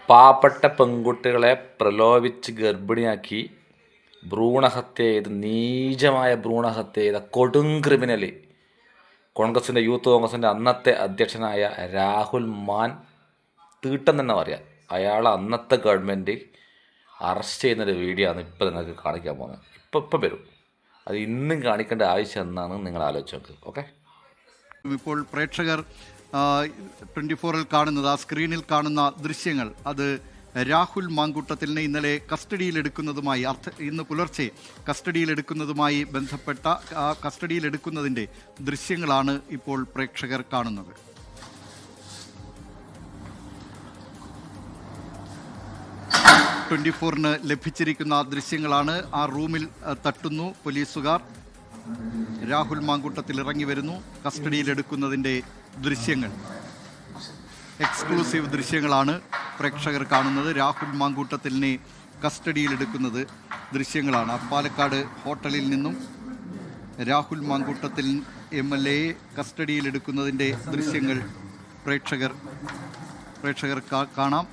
പാവപ്പെട്ട പെൺകുട്ടികളെ പ്രലോഭിച്ച് ഗർഭിണിയാക്കി ഭ്രൂണഹത്യ ചെയ്ത് നീചമായ ഭ്രൂണഹത്യ ചെയ്ത കൊടും ക്രിമിനൽ കോൺഗ്രസിൻ്റെ യൂത്ത് കോൺഗ്രസിൻ്റെ അന്നത്തെ അധ്യക്ഷനായ രാഹുൽ മാൻ തീട്ടം തന്നെ പറയാം. അയാൾ അന്നത്തെ ഗവൺമെൻറ് അറസ്റ്റ് ചെയ്യുന്നൊരു വീഡിയോ ആണ് ഇപ്പോൾ നിങ്ങൾക്ക് കാണിക്കാൻ പോകുന്നത്. ഇപ്പം വരും. അത് ഇന്നും കാണിക്കേണ്ട ആവശ്യം എന്നാണ് നിങ്ങൾ ആലോചിച്ച് നോക്കുക. ഓക്കെ, ഇപ്പോൾ പ്രേക്ഷകർ 24-ൽ കാണുന്നത്, ആ സ്ക്രീനിൽ കാണുന്ന ദൃശ്യങ്ങൾ, അത് രാഹുൽ മാങ്കൂട്ടത്തിലിനെ ഇന്നലെ കസ്റ്റഡിയിലെടുക്കുന്നതുമായി ഇന്ന് പുലർച്ചെ കസ്റ്റഡിയിലെടുക്കുന്നതുമായി ബന്ധപ്പെട്ട ആ കസ്റ്റഡിയിലെടുക്കുന്നതിൻ്റെ ദൃശ്യങ്ങളാണ് ഇപ്പോൾ പ്രേക്ഷകർ കാണുന്നത്. ന് ലഭിച്ചിരിക്കുന്ന ദൃശ്യങ്ങളാണ്. ആ റൂമിൽ തട്ടുന്നു പോലീസുകാർ. രാഹുൽ മാങ്കൂട്ടത്തിൽ ഇറങ്ങി വരുന്നു. കസ്റ്റഡിയിലെടുക്കുന്നതിൻ്റെ ദൃശ്യങ്ങൾ, എക്സ്ക്ലൂസീവ് ദൃശ്യങ്ങളാണ് പ്രേക്ഷകർ കാണുന്നത്. രാഹുൽ മാങ്കൂട്ടത്തിലിനെ കസ്റ്റഡിയിലെടുക്കുന്നത് ദൃശ്യങ്ങളാണ്. പാലക്കാട് ഹോട്ടലിൽ നിന്നും രാഹുൽ മാങ്കൂട്ടത്തിൽ MLA കസ്റ്റഡിയിലെടുക്കുന്നതിൻ്റെ ദൃശ്യങ്ങൾ പ്രേക്ഷകർ കാണാം.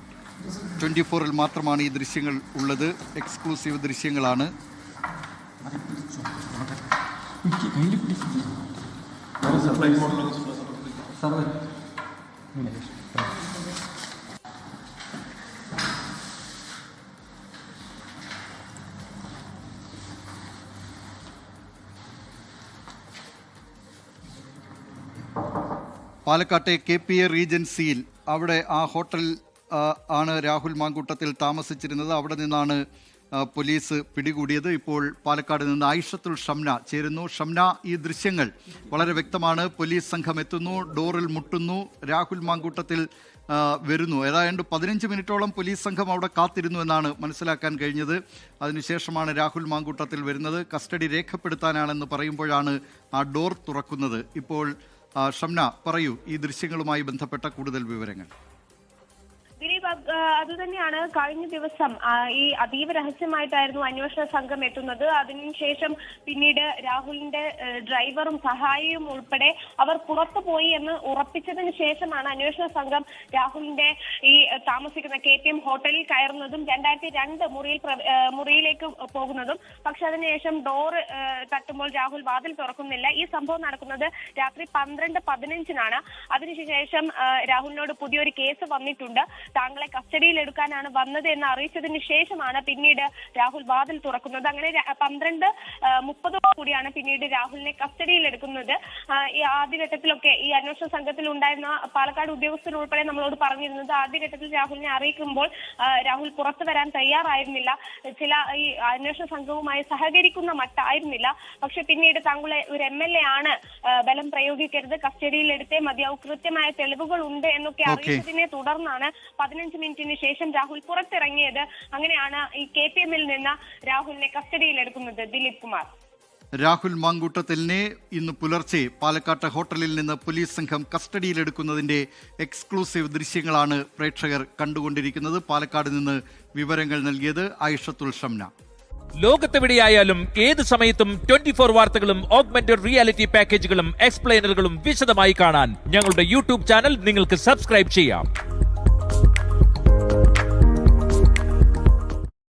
24-ൽ മാത്രമാണ് ഈ ദൃശ്യങ്ങൾ ഉള്ളത്. എക്സ്ക്ലൂസീവ് ദൃശ്യങ്ങളാണ്. പാലക്കാട്ടെ KPA റീജൻസിയിൽ, അവിടെ ആ ഹോട്ടൽ ആണ് രാഹുൽ മാങ്കൂട്ടത്തിൽ താമസിച്ചിരുന്നത്. അവിടെ നിന്നാണ് പോലീസ് പിടികൂടിയത്. ഇപ്പോൾ പാലക്കാട് നിന്ന് ഐഷത്തുൽ ഷംന ചേരുന്നു. ഷംന, ഈ ദൃശ്യങ്ങൾ വളരെ വ്യക്തമാണ്. പോലീസ് സംഘം എത്തുന്നു, ഡോറിൽ മുട്ടുന്നു, രാഹുൽ മാങ്കൂട്ടത്തിൽ വരുന്നു. ഏതാണ്ട് 15 മിനിറ്റോളം പോലീസ് സംഘം അവിടെ കാത്തിരുന്നു എന്നാണ് മനസ്സിലാക്കാൻ കഴിഞ്ഞത്. അതിനുശേഷമാണ് രാഹുൽ മാങ്കൂട്ടത്തിൽ വരുന്നത്. കസ്റ്റഡി രേഖപ്പെടുത്താനാണെന്ന് പറയുമ്പോഴാണ് ആ ഡോർ തുറക്കുന്നത്. ഇപ്പോൾ ഷംന, പറയൂ ഈ ദൃശ്യങ്ങളുമായി ബന്ധപ്പെട്ട കൂടുതൽ വിവരങ്ങൾ. ദിലീപ്, അതുതന്നെയാണ്. കഴിഞ്ഞ ദിവസം ഈ അതീവ രഹസ്യമായിട്ടായിരുന്നു അന്വേഷണ സംഘം എത്തുന്നത്. അതിനുശേഷം പിന്നീട് രാഹുലിന്റെ ഡ്രൈവറും സഹായിയും ഉൾപ്പെടെ അവർ പുറത്തു പോയി എന്ന് ഉറപ്പിച്ചതിന് ശേഷമാണ് അന്വേഷണ സംഘം രാഹുലിന്റെ ഈ താമസിക്കുന്ന KPM ഹോട്ടലിൽ കയറുന്നതും 2002 മുറിയിലേക്ക് പോകുന്നതും. പക്ഷെ അതിനുശേഷം ഡോർ തട്ടുമ്പോൾ രാഹുൽ വാതിൽ തുറക്കുന്നില്ല. ഈ സംഭവം നടക്കുന്നത് രാത്രി 12:15 അതിനുശേഷം രാഹുലിനോട് പുതിയൊരു കേസ് വന്നിട്ടുണ്ട്, താങ്കളെ കസ്റ്റഡിയിൽ എടുക്കാനാണ് വന്നത് എന്ന് അറിയിച്ചതിന് ശേഷമാണ് പിന്നീട് രാഹുൽ വാതിൽ തുറക്കുന്നത്. അങ്ങനെ 12:30 കൂടിയാണ് പിന്നീട് രാഹുലിനെ കസ്റ്റഡിയിൽ എടുക്കുന്നത്. ഈ ആദ്യഘട്ടത്തിലൊക്കെ ഈ അന്വേഷണ സംഘത്തിൽ ഉണ്ടായിരുന്ന പാലക്കാട് ഉദ്യോഗസ്ഥർ ഉൾപ്പെടെ നമ്മളോട് പറഞ്ഞിരുന്നത്, ആദ്യഘട്ടത്തിൽ രാഹുലിനെ അറിയിക്കുമ്പോൾ രാഹുൽ പുറത്തു വരാൻ തയ്യാറായിരുന്നില്ല, ചില ഈ അന്വേഷണ സംഘവുമായി സഹകരിക്കുന്ന മട്ടായിരുന്നില്ല. പക്ഷെ പിന്നീട് താങ്കളെ ഒരു MLA ആണ്, ബലം പ്രയോഗിക്കരുത്, കസ്റ്റഡിയിൽ എടുത്തേ മതിയാവും, കൃത്യമായ തെളിവുകൾ ഉണ്ട് എന്നൊക്കെ അറിയിച്ചതിനെ തുടർന്നാണ് 15 മിനിറ്റിന് ശേഷം രാഹുൽ പുറത്തിറങ്ങിയത്. അങ്ങനെയാണ് ഈ KPM-ൽ നിന്ന് രാഹുലിനെ കസ്റ്റഡിയിലെടുക്കുന്നത്. ദിലീപ് കുമാർ, രാഹുൽ മാങ്കൂട്ടത്തിലിനെ ഇന്ന് പുലർച്ചെ പാലക്കാട്ടെ ഹോട്ടലിൽ നിന്ന് പോലീസ് സംഘം കസ്റ്റഡിയിലെടുക്കുന്നതിന്റെ എക്സ്ക്ലൂസീവ് ദൃശ്യങ്ങളാണ് പ്രേക്ഷകർ കണ്ടുകൊണ്ടിരിക്കുന്നത്. പാലക്കാട് നിന്ന് വിവരങ്ങൾ നൽകിയത് ഐഷത്തുൽ ഷംന. ലോകത്തെവിടെയായാലും ഏത് സമയത്തും 24 വാർത്തകളും ഓഗ്മെന്റഡ് റിയാലിറ്റി പാക്കേജുകളും എക്സ്പ്ലെയിനറുകളും വിശദമായി കാണാൻ ഞങ്ങളുടെ YouTube ചാനൽ നിങ്ങൾക്ക് സബ്സ്ക്രൈബ് ചെയ്യാം.